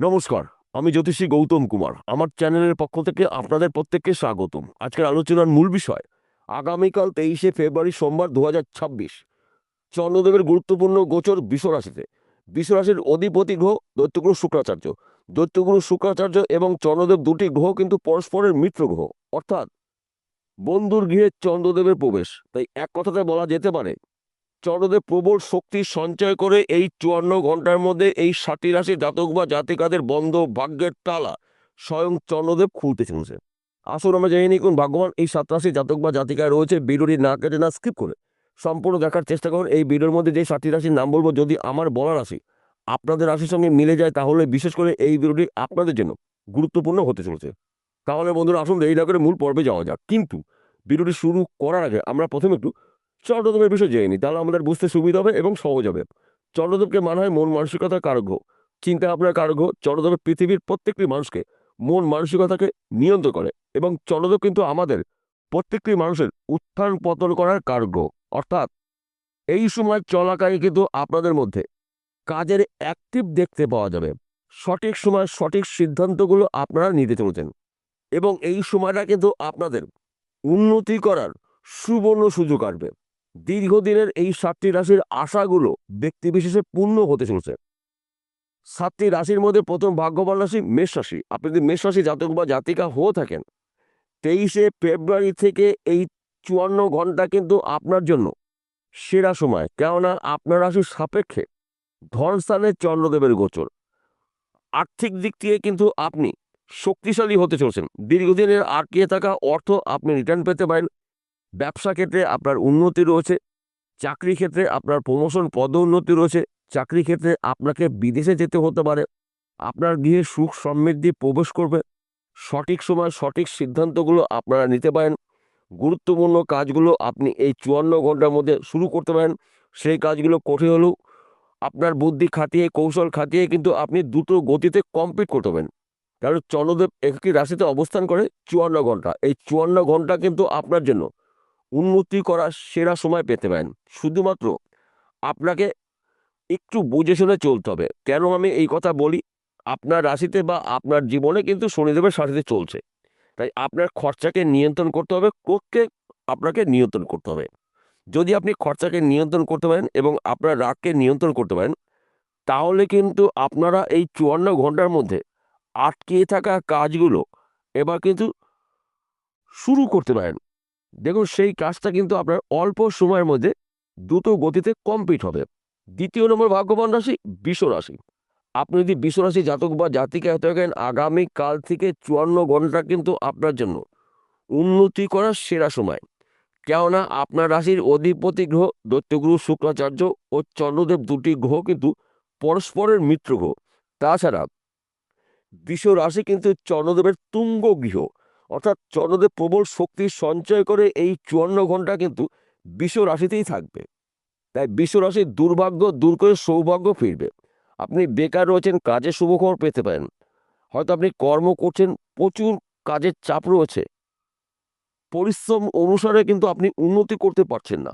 নমস্কার। আমি জ্যোতিষী গৌতম কুমার। আমার চ্যানেলের পক্ষ থেকে আপনাদের প্রত্যেককে স্বাগতম। আজকের আলোচনার মূল বিষয় আগামীকাল 23শে ফেব্রুয়ারি সোমবার 2026 চন্দ্রদেবের গুরুত্বপূর্ণ গোচর বৃষ রাশিতে। বৃষ রাশির অধিপতি গ্রহ দৈত্যগুরু শুক্রাচার্য। দৈত্যগুরু শুক্রাচার্য এবং চন্দ্রদেব দুটি গ্রহ কিন্তু পরস্পরের মিত্র গ্রহ, অর্থাৎ বন্ধুর গৃহে চন্দ্রদেবের প্রবেশ। তাই এক কথাতে বলা যেতে পারে চন্দ্রদেব প্রবল শক্তি সঞ্চয় করে এই 54 ঘন্টার মধ্যে এই 7টি রাশির জাতক বা জাতিকাদের বন্ধ ভাগ্যের তালা স্বয়ং চন্দ্রদেব খুলতে চলেছে। আসুন আমরা জেনে নিই কোন ভাগ্যবান এই 7 রাশির জাতক বা জাতিকায় রয়েছে। ভিডিওটি না কেটে না স্কিপ করে সম্পূর্ণ দেখার চেষ্টা করুন। এই ভিডিওর মধ্যে যে 7টি রাশির নাম বলবো, যদি আমার বলা রাশি আপনাদের রাশির সঙ্গে মিলে যায় তাহলে বিশেষ করে এই ভিডিওটি আপনাদের জন্য গুরুত্বপূর্ণ হতে চলেছে। তাহলে বন্ধুরা আসুন দেরি না করে মূল পর্বে যাওয়া যাক। কিন্তু ভিডিওটি শুরু করার আগে আমরা প্রথমে একটু চন্দ্রদেবের বিষয়ে জেনে নিই, তাহলে আমাদের বুঝতে সুবিধা হবে এবং সহজ হবে। চন্দ্রদেবকে মানা হয় মন মানসিকতার কারক গ্রহ, চিন্তা ভাবনার কারক গ্রহ। চন্দ্রদেব পৃথিবীর প্রত্যেকটি মানুষকে মন মানসিকতাকে নিয়ন্ত্রণ করে এবং চন্দ্রদেব কিন্তু আমাদের প্রত্যেকটি মানুষের উত্থান পতন করার কারক গ্রহ। অর্থাৎ এই সময় চলাকালীন কিন্তু আপনাদের মধ্যে কাজের অ্যাক্টিভ দেখতে পাওয়া যাবে। সঠিক সময় সঠিক সিদ্ধান্তগুলো আপনারা নিতে চলেছেন এবং এই সময়টা কিন্তু আপনাদের উন্নতি করার সুবর্ণ সুযোগ আসবে। দীর্ঘদিনের এই 7টি রাশির আশাগুলো ব্যক্তিবিশেষে পূর্ণ হতে চলেছে। 7টি রাশির মধ্যে প্রথম ভাগ্যবান রাশি মেষ রাশি। আপনি যদি মেষ রাশি জাতক বা জাতিকা হয়ে থাকেন, 23শে ফেব্রুয়ারি থেকে এই 54 ঘন্টা কিন্তু আপনার জন্য সেরা সময়। কেননা আপনার রাশির সাপেক্ষে ধনস্থানে চন্দ্রদেবের গোচর। আর্থিক দিক থেকে কিন্তু আপনি শক্তিশালী হতে চলেছেন। দীর্ঘদিনের আটকে থাকা অর্থ আপনি রিটার্ন পেতে পারেন। ব্যবসা ক্ষেত্রে আপনার উন্নতি রয়েছে। চাকরি ক্ষেত্রে আপনার প্রমোশন পদোন্নতি রয়েছে। চাকরি ক্ষেত্রে আপনাকে বিদেশে যেতে হতে পারে। আপনার গৃহে সুখ সমৃদ্ধি প্রবেশ করবে। সঠিক সময় সঠিক সিদ্ধান্তগুলো আপনারা নিতে পারেন। গুরুত্বপূর্ণ কাজগুলো আপনি এই 54 ঘন্টার মধ্যে শুরু করতে পারেন। সেই কাজগুলো কঠিন হলেও আপনার বুদ্ধি খাটিয়ে কৌশল খাটিয়ে কিন্তু আপনি দ্রুত গতিতে কমপ্লিট করতে পারেন। কারণ চন্দ্রদেব একটি রাশিতে অবস্থান করে 54 ঘন্টা। এই 54 ঘন্টা কিন্তু আপনার জন্য উন্নতি করার সেরা সময় পেতে পারেন। শুধুমাত্র আপনাকে একটু বুঝে শুনে চলতে হবে। কেন আমি এই কথা বলি? আপনার রাশিতে বা আপনার জীবনে কিন্তু শনিদেবের সাথে চলছে। তাই আপনার খরচাকে নিয়ন্ত্রণ করতে হবে। কোষকে আপনাকে নিয়ন্ত্রণ করতে হবে। যদি আপনি খরচাকে নিয়ন্ত্রণ করতে পারেন এবং আপনার রাগকে নিয়ন্ত্রণ করতে পারেন, তাহলে কিন্তু আপনারা এই 54 ঘন্টার মধ্যে আটকে থাকা কাজগুলো এবার কিন্তু শুরু করতে পারেন। দেখুন, সেই কাজটা কিন্তু আপনার অল্প সময়ের মধ্যে দ্রুত গতিতে কমপ্লিট হবে। দ্বিতীয় নম্বর ভাগ্যবান রাশি বৃষ রাশি। আপনি যদি বৃষ রাশি জাতক বা জাতিকা হতে থাকেন, আগামীকাল থেকে 54 ঘন্টা কিন্তু আপনার জন্য উন্নতি করার সেরা সময়। কেননা আপনার রাশির অধিপতি গ্রহ দৈত্যগুরু শুক্রাচার্য ও চন্দ্রদেব দুটি গ্রহ কিন্তু পরস্পরের মিত্র গ্রহ। তাছাড়া বৃষ রাশি কিন্তু চন্দ্রদেবের তুঙ্গ গৃহ, অর্থাৎ চন্দ্রদেব প্রবল শক্তি সঞ্চয় করে এই 54 ঘন্টা কিন্তু বৃষ রাশিতেই থাকবে। তাই বৃষ রাশির দুর্ভাগ্য দূর করে সৌভাগ্য ফিরবে। আপনি বেকার রয়েছেন, কাজে শুভখবর পেতে পারেন। হয়তো আপনি কর্ম করছেন, প্রচুর কাজের চাপ রয়েছে, পরিশ্রম অনুসারে কিন্তু আপনি উন্নতি করতে পারছেন না।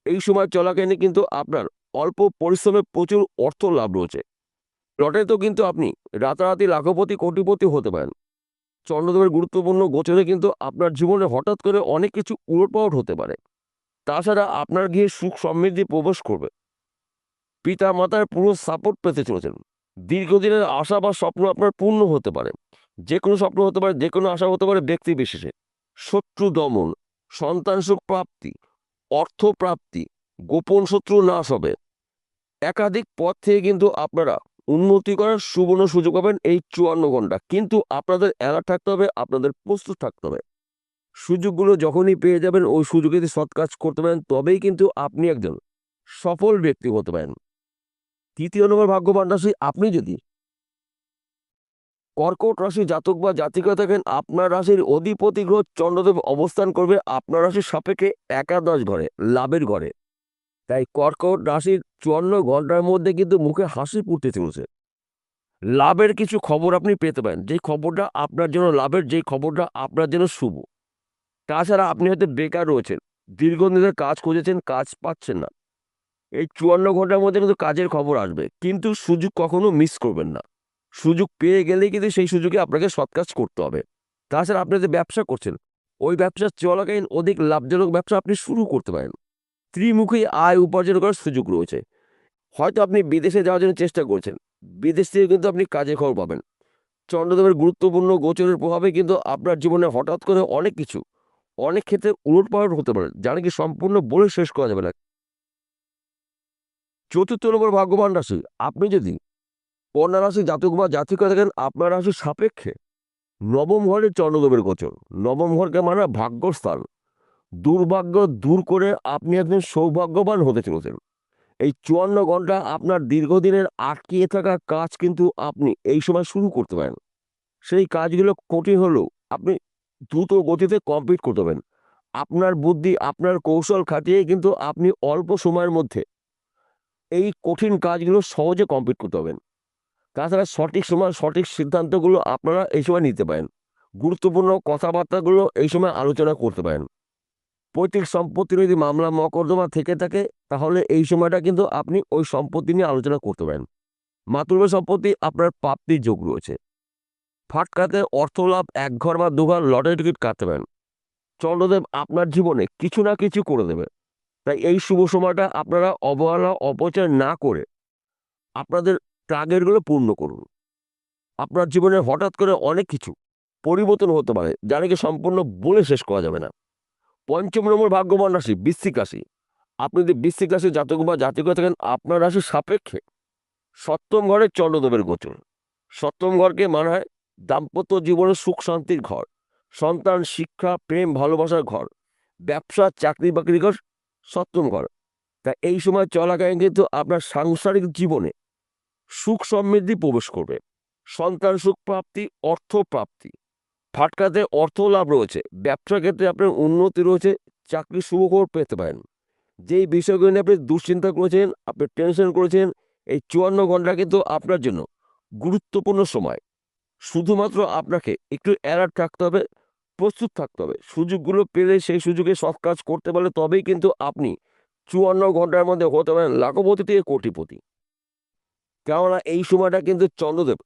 এই সময় চলাকালীন কিন্তু আপনার অল্প পরিশ্রমে প্রচুর অর্থ লাভ রয়েছে। লটারিতেও কিন্তু আপনি রাতারাতি লাখপতি কোটিপতি হতে পারেন। চন্দ্রদেবের গুরুত্বপূর্ণ গোচরে কিন্তু আপনার জীবনে হঠাৎ করে অনেক কিছু উলটপালট হতে পারে। তাছাড়া আপনার গৃহে সুখ সমৃদ্ধি প্রবেশ করবে। পিতা মাতার পুরো সাপোর্ট পেতে চলেছেন। দীর্ঘদিনের আশা বা স্বপ্ন আপনার পূর্ণ হতে পারে। যে কোনো স্বপ্ন হতে পারে, যে কোনো আশা হতে পারে ব্যক্তি বিশেষে। শত্রু দমন, সন্তান সুখ প্রাপ্তি, অর্থ প্রাপ্তি, গোপন শত্রু নাশ হবে। একাধিক পথ থেকে কিন্তু আপনারা উন্নতি করার সুবর্ণ সুযোগ পাবেন এই 54 ঘন্টা। কিন্তু আপনাদের অ্যালার্ট থাকতে হবে, আপনাদের প্রস্তুত থাকতে হবে। সুযোগগুলো যখনই পেয়ে যাবেন ওই সুযোগে যদি সৎ কাজ করতে পারেন, তবেই কিন্তু আপনি একজন সফল ব্যক্তি হতে পারেন। তৃতীয় নম্বর ভাগ্যবান রাশি আপনি যদি কর্কট রাশি জাতক বা জাতিকা থাকেন, আপনার রাশির অধিপতি গ্রহ চন্দ্রদেব অবস্থান করবে আপনার রাশির সাপেক্ষে একাদশ ঘরে, লাভের ঘরে। তাই কর্কট রাশির 54 ঘন্টার মধ্যে কিন্তু মুখে হাসি ফুটতে চলেছে। লাভের কিছু খবর আপনি পেতে পারেন, যেই খবরটা আপনার জন্য লাভের, যেই খবরটা আপনার জন্য শুভ। তাছাড়া আপনি হয়তো বেকার রয়েছেন, দীর্ঘদিনের কাজ খুঁজেছেন, কাজ পাচ্ছেন না। এই 54 ঘন্টার মধ্যে কিন্তু কাজের খবর আসবে, কিন্তু সুযোগ কখনো মিস করবেন না। সুযোগ পেয়ে গেলেই কিন্তু সেই সুযোগে আপনাকে সৎ কাজ করতে হবে। তাছাড়া আপনি যে ব্যবসা করছেন, ওই ব্যবসা চলাকালীন অধিক লাভজনক ব্যবসা আপনি শুরু করতে পারেন। ত্রিমুখী আয় উপার্জন করার সুযোগ রয়েছে। হয়তো আপনি বিদেশে যাওয়ার জন্য চেষ্টা করছেন, বিদেশ থেকে কিন্তু আপনি কাজের খবর পাবেন। চন্দ্রদেবের গুরুত্বপূর্ণ গোচরের প্রভাবে কিন্তু আপনার জীবনে হঠাৎ করে অনেক কিছু, অনেক ক্ষেত্রে উলটপালট হতে পারে, যা নাকি সম্পূর্ণ বলে শেষ করা যাবে না। চতুর্থ নম্বর ভাগ্যবান রাশি, আপনি যদি কন্যা রাশি জাতক বা জাতিকা থাকেন, আপনার রাশির সাপেক্ষে নবম ঘরে চন্দ্রদেবের গোচর। নবম ঘরকে মানে ভাগ্যস্থান। দুর্ভাগ্য দূর করে আপনি একজন সৌভাগ্যবান হতে চলেছেন। এই 54 ঘন্টা আপনার দীর্ঘদিনের আটকিয়ে থাকা কাজ কিন্তু আপনি এই সময় শুরু করতে পারেন। সেই কাজগুলো কঠিন হলেও আপনি দ্রুত গতিতে কমপ্লিট করতে পারেন। আপনার বুদ্ধি, আপনার কৌশল খাটিয়ে কিন্তু আপনি অল্প সময়ের মধ্যে এই কঠিন কাজগুলো সহজে কমপ্লিট করতে পারবেন। তাছাড়া সঠিক সময় সঠিক সিদ্ধান্তগুলো আপনারা এই সময় নিতে পারেন। গুরুত্বপূর্ণ কথাবার্তাগুলো এই সময় আলোচনা করতে পারেন। পৈতৃক সম্পত্তির যদি মামলা মকদ্দমা থেকে থাকে, তাহলে এই সময়টা কিন্তু আপনি ওই সম্পত্তি নিয়ে আলোচনা করতে পারেন। মাতুব্য সম্পত্তি আপনার প্রাপ্তির যোগ রয়েছে। ফাটকাতে অর্থ লাভ, এক ঘর বা দুঘর লটারি টিকিট কাটতে পারেন। চন্দ্রদেব আপনার জীবনে কিছু না কিছু করে দেবে। তাই এই শুভ সময়টা আপনারা অবহেলা অপচয় না করে আপনাদের টার্গেটগুলো পূর্ণ করুন। আপনার জীবনে হঠাৎ করে অনেক কিছু পরিবর্তন হতে পারে, যা নাকি সম্পূর্ণ বলে শেষ করা যাবে না। পঞ্চম নম্বর ভাগ্যবান রাশি বৃশ্চিক রাশি। আপনি যদি বৃশ্চিক রাশির জাতক বা জাতিকা থাকেন, আপনার রাশির সাপেক্ষে সপ্তম ঘরে চন্দ্রদেবের গোচর। সপ্তম ঘরকে মানা হয় দাম্পত্য জীবনের সুখ শান্তির ঘর, সন্তান, শিক্ষা, প্রেম, ভালোবাসার ঘর, ব্যবসা, চাকরি বাকরির ঘর সপ্তম ঘর। তা এই সময় চলাকালীন কিন্তু আপনার সাংসারিক জীবনে সুখ সমৃদ্ধি প্রবেশ করবে। সন্তান সুখ প্রাপ্তি, অর্থ প্রাপ্তি, ফাটকাতে অর্থ লাভ রয়েছে। ব্যবসা ক্ষেত্রে আপনার উন্নতি রয়েছে, চাকরি শুভখবর পেতে পারেন। যেই বিষয়গুলো নিয়ে আপনি দুশ্চিন্তা করেছেন, আপনি টেনশন করেছেন, এই 54 ঘন্টা কিন্তু আপনার জন্য গুরুত্বপূর্ণ সময়। শুধুমাত্র আপনাকে একটু অ্যালার্ট থাকতে হবে, প্রস্তুত থাকতে হবে। সুযোগগুলো পেলে সেই সুযোগে সৎ কাজ করতে পারলে তবেই কিন্তু আপনি 54 ঘন্টার মধ্যে হতে পারেন লাখপতি থেকে কোটিপতি। কেননা এই সময়টা কিন্তু চন্দ্রদেব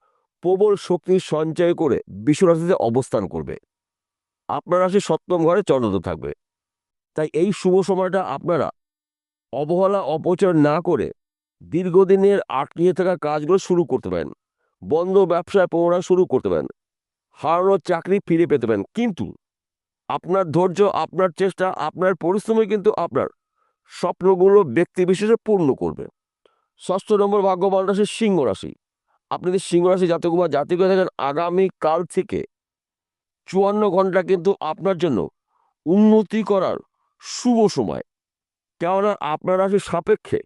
প্রবল শক্তি সঞ্চয় করে বিশ্বরাশিতে অবস্থান করবে। আপনার রাশি সপ্তম ঘরে চন্দ্রদেব থাকবে। তাই এই শুভ সময়টা আপনারা অবহেলা অপচয় না করে দীর্ঘদিনের আটকিয়ে থাকা কাজগুলো শুরু করতে পারেন। বন্ধ ব্যবসায় পুনরায় শুরু করতে পারেন। হারানো চাকরি ফিরে পেতে পারেন। কিন্তু আপনার ধৈর্য, আপনার চেষ্টা, আপনার পরিশ্রমই কিন্তু আপনার স্বপ্নগুলো ব্যক্তি বিশেষে পূর্ণ করবে। ষষ্ঠ নম্বর ভাগ্যবান রাশি সিংহ রাশি। আপনি যদি সিংহ রাশি জাতক বা জাতিকা থাকেন, আগামী কাল থেকে 54 ঘন্টা কিন্তু আপনার জন্য উন্নতি করার শুভ সময়। কেননা আপনার রাশির সাপেক্ষে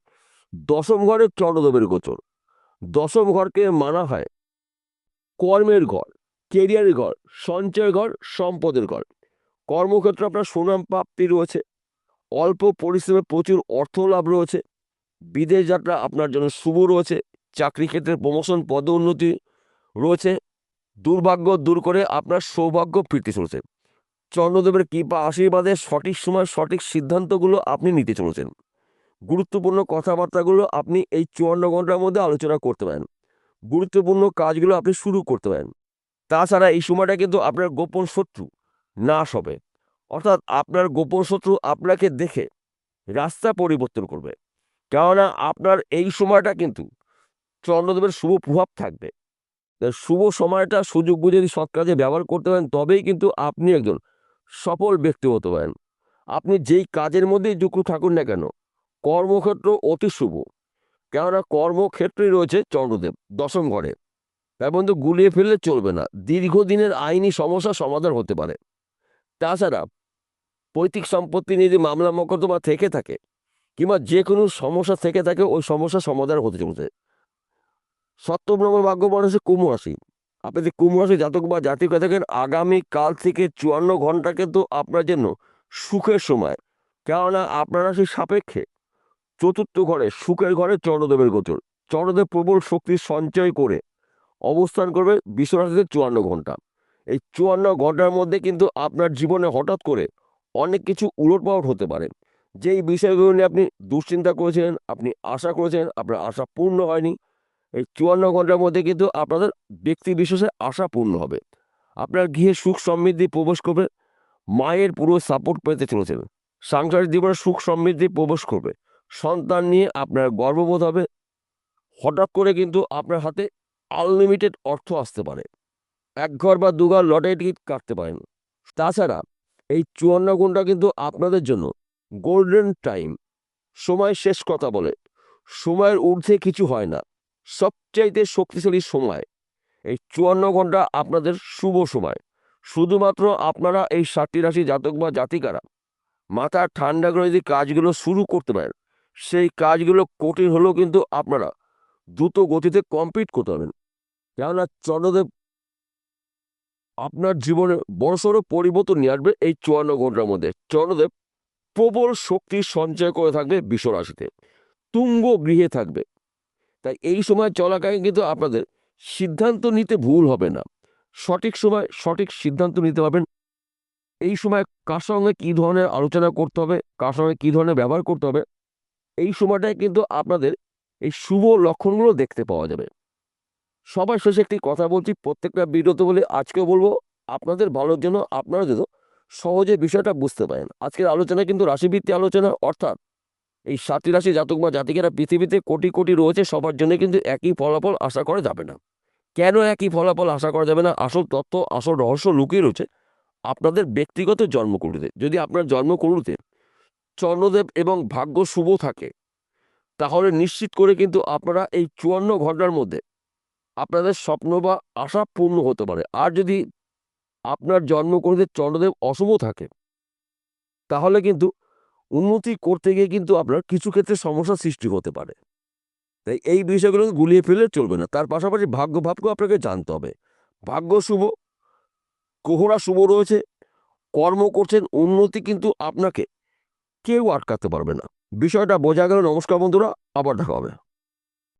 দশম ঘরে চন্দ্রদেবের গোচর। দশম ঘরকে মানা হয় কর্মের ঘর, কেরিয়ারের ঘর, সঞ্চয়ের ঘর, সম্পদের ঘর। কর্মক্ষেত্রে আপনার সুনাম প্রাপ্তি রয়েছে। অল্প পরিশ্রমে প্রচুর অর্থ লাভ রয়েছে। বিদেশ যাত্রা আপনার জন্য শুভ রয়েছে। চাকরি ক্ষেত্রে প্রমোশন, পদোন্নতি রয়েছে। দুর্ভাগ্য দূর করে আপনার সৌভাগ্য ফিরতে চলেছে। চন্দ্রদেবের কৃপা আশীর্বাদে সঠিক সময় সঠিক সিদ্ধান্তগুলো আপনি নিতে চলেছেন। গুরুত্বপূর্ণ কথাবার্তাগুলো আপনি এই 54 ঘন্টার মধ্যে আলোচনা করতে পারেন। গুরুত্বপূর্ণ কাজগুলো আপনি শুরু করতে পারেন। তাছাড়া এই সময়টা কিন্তু আপনার গোপন শত্রু নাশ হবে। অর্থাৎ আপনার গোপন শত্রু আপনাকে দেখে রাস্তা পরিবর্তন করবে। কেননা আপনার এই সময়টা কিন্তু চন্দ্রদেবের শুভ প্রভাব থাকবে। তাই শুভ সময়টা সুযোগ বুঝে যদি সৎ কাজে ব্যবহার করতে পারেন, তবেই কিন্তু আপনি একজন সফল ব্যক্তি হতে পারেন। আপনি যেই কাজের মধ্যেই যুক্ত থাকুন না কেন, কর্মক্ষেত্র অতি শুভ। কেননা কর্মক্ষেত্রেই রয়েছে চন্দ্রদেব দশম ঘরে। তাই বন্ধু, গুলিয়ে ফেললে চলবে না। দীর্ঘদিনের আইনি সমস্যার সমাধান হতে পারে। তাছাড়া পৈতৃক সম্পত্তি নিয়ে যদি মামলা মকদ্দমা থেকে থাকে, কিংবা যে কোনো সমস্যা থেকে থাকে, ওই সমস্যার সমাধান হতে চলছে। সপ্তম নম্বর ভাগ্যবান হচ্ছে কুম্ভ রাশি। আপনি যদি কুম্ভ রাশি জাতক বা জাতিকা থাকেন, আগামী কাল থেকে 54 ঘন্টা কিন্তু আপনার জন্য সুখের সময়। কেননা আপনার রাশির সাপেক্ষে চতুর্থ ঘরে সুখের ঘরে চন্দ্রদেবের গোচর। চন্দ্রদেব প্রবল শক্তি সঞ্চয় করে অবস্থান করবে বিশ্বরাশিতে 54 ঘন্টা। এই 54 ঘন্টার মধ্যে কিন্তু আপনার জীবনে হঠাৎ করে অনেক কিছু উলটপালট হতে পারে। যেই বিষয়গুলো নিয়ে আপনি দুশ্চিন্তা করেছিলেন, আপনি আশা করেছেন, আপনার আশা পূর্ণ হয়নি, এই 54 ঘন্টার মধ্যে কিন্তু আপনাদের ব্যক্তি বিশেষে আশা পূর্ণ হবে। আপনার গৃহে সুখ সমৃদ্ধি প্রবেশ করবে, মায়ের পুরো সাপোর্ট পেতে চলেছেন। সাংসারিক জীবনে সুখ সমৃদ্ধি প্রবেশ করবে, সন্তান নিয়ে আপনার গর্ববোধ হবে। হঠাৎ করে কিন্তু আপনার হাতে আনলিমিটেড অর্থ আসতে পারে, এক ঘর বা দুঘর লটারি টিকিট কাটতে পারেন। তাছাড়া এই 54 ঘন্টা কিন্তু আপনাদের জন্য গোল্ডেন টাইম, সময় শেষ কথা বলে, সময়ের ঊর্ধ্বে কিছু হয় না, সবচাইতে শক্তিশালী সময়। এই 54 ঘন্টা আপনাদের শুভ সময়। শুধুমাত্র আপনারা এই 7টি রাশি জাতক বা জাতিকারা মাথা ঠান্ডা করে যদি কাজগুলো শুরু করতে পারেন, সেই কাজগুলো কঠিন হলেও কিন্তু আপনারা দ্রুত গতিতে কমপ্লিট করতে পারবেন। কেননা চন্দ্রদেব আপনার জীবনে বড়সড় পরিবর্তন নিয়ে আসবে। এই 54 ঘন্টার মধ্যে চন্দ্রদেব প্রবল শক্তি সঞ্চয় করে থাকবে বৃষ রাশিতে, তুঙ্গ গৃহে থাকবে। তাই এই সময় চলাকালীন কিন্তু আপনাদের সিদ্ধান্ত নিতে ভুল হবে না, সঠিক সময় সঠিক সিদ্ধান্ত নিতে পারবেন। এই সময় কার সঙ্গে কী ধরনের আলোচনা করতে হবে, কার সঙ্গে কী ধরনের ব্যবহার করতে হবে, এই সময়টায় কিন্তু আপনাদের এই শুভ লক্ষণগুলো দেখতে পাওয়া যাবে। সবার শেষে একটি কথা বলছি, প্রত্যেকটা ভিডিওতে বলে আজকেও বলবো, আপনাদের ভালোর জন্য আপনারা যেন সহজে বিষয়টা বুঝতে পারেন। আজকের আলোচনা কিন্তু রাশিভিত্তিক আলোচনা, অর্থাৎ এই 7টি রাশি জাতক বা জাতিকেরা পৃথিবীতে কোটি কোটি রয়েছে, সবার জন্য কিন্তু একই ফলাফল আশা করা যাবে না। কেন একই ফলাফল আশা করা যাবে না? আসল তথ্য, আসল রহস্য লুকিয়ে রয়েছে আপনাদের ব্যক্তিগত জন্মকুণ্ডলিতে। যদি আপনার জন্মকুণ্ডলিতে চন্দ্রদেব এবং ভাগ্য শুভ থাকে, তাহলে নিশ্চিত করে কিন্তু আপনারা এই 54 ঘন্টার মধ্যে আপনাদের স্বপ্ন বা আশা পূর্ণ হতে পারে। আর যদি আপনার জন্মকুণ্ডলিতে চন্দ্রদেব অশুভ থাকে, তাহলে কিন্তু উন্নতি করতে গিয়ে কিন্তু আপনার কিছু ক্ষেত্রে সমস্যার সৃষ্টি হতে পারে। তাই এই বিষয়গুলো গুলিয়ে ফেলে চলবে না। তার পাশাপাশি ভাগ্য ভাবকেও আপনাকে জানতে হবে। ভাগ্য শুভ, কোহরা শুভ রয়েছে, কর্ম করছেন, উন্নতি কিন্তু আপনাকে কেউ আটকাতে পারবে না। বিষয়টা বোঝা গেল। নমস্কার বন্ধুরা, আবার দেখা হবে।